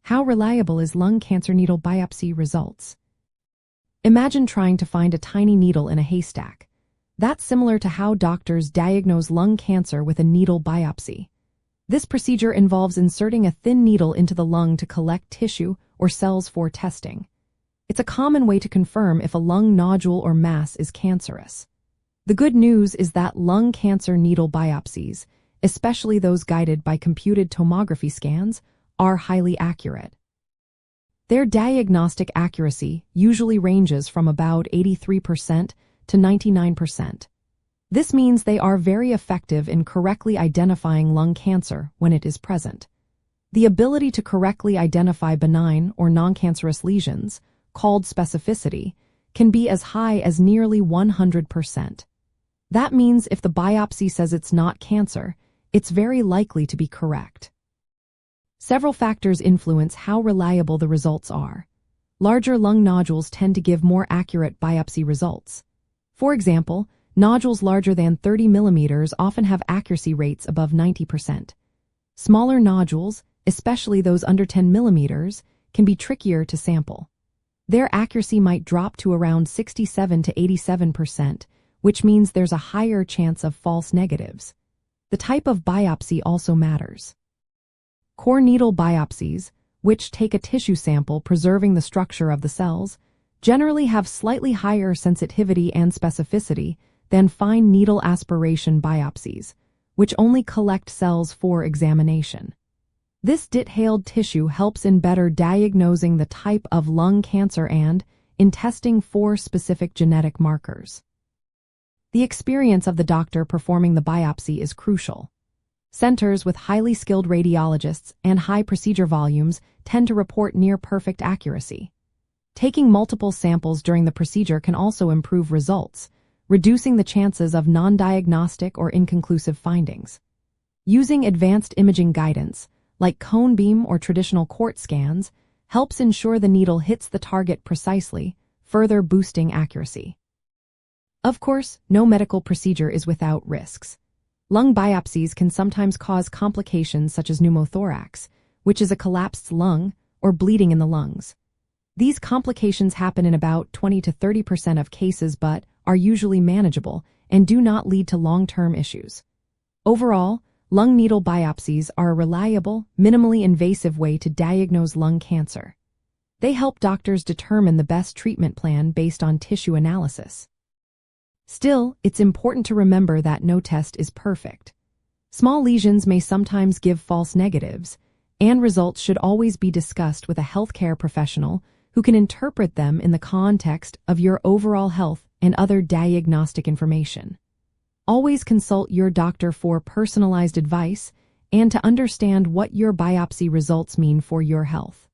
How reliable is lung cancer needle biopsy results? Imagine trying to find a tiny needle in a haystack. That's similar to how doctors diagnose lung cancer with a needle biopsy. This procedure involves inserting a thin needle into the lung to collect tissue or cells for testing. It's a common way to confirm if a lung nodule or mass is cancerous. The good news is that lung cancer needle biopsies, especially those guided by computed tomography scans, are highly accurate. Their diagnostic accuracy usually ranges from about 83% to 99%. This means they are very effective in correctly identifying lung cancer when it is present. The ability to correctly identify benign or non-cancerous lesions, called specificity, can be as high as nearly 100%. That means if the biopsy says it's not cancer, it's very likely to be correct. Several factors influence how reliable the results are. Larger lung nodules tend to give more accurate biopsy results. For example, nodules larger than 30 millimeters often have accuracy rates above 90%. Smaller nodules, especially those under 10 millimeters, can be trickier to sample. Their accuracy might drop to around 67 to 87%, which means there's a higher chance of false negatives. The type of biopsy also matters. Core needle biopsies, which take a tissue sample preserving the structure of the cells, generally have slightly higher sensitivity and specificity than fine needle aspiration biopsies, which only collect cells for examination. This detailed tissue helps in better diagnosing the type of lung cancer and in testing for specific genetic markers. The experience of the doctor performing the biopsy is crucial. Centers with highly skilled radiologists and high procedure volumes tend to report near-perfect accuracy. Taking multiple samples during the procedure can also improve results, reducing the chances of non-diagnostic or inconclusive findings. Using advanced imaging guidance, like cone beam or traditional CORT scans, helps ensure the needle hits the target precisely, further boosting accuracy. Of course, no medical procedure is without risks. Lung biopsies can sometimes cause complications such as pneumothorax, which is a collapsed lung, or bleeding in the lungs. These complications happen in about 20 to 30% of cases but are usually manageable and do not lead to long-term issues. Overall, lung needle biopsies are a reliable, minimally invasive way to diagnose lung cancer. They help doctors determine the best treatment plan based on tissue analysis. Still, it's important to remember that no test is perfect. Small lesions may sometimes give false negatives, and results should always be discussed with a healthcare professional who can interpret them in the context of your overall health and other diagnostic information. Always consult your doctor for personalized advice and to understand what your biopsy results mean for your health.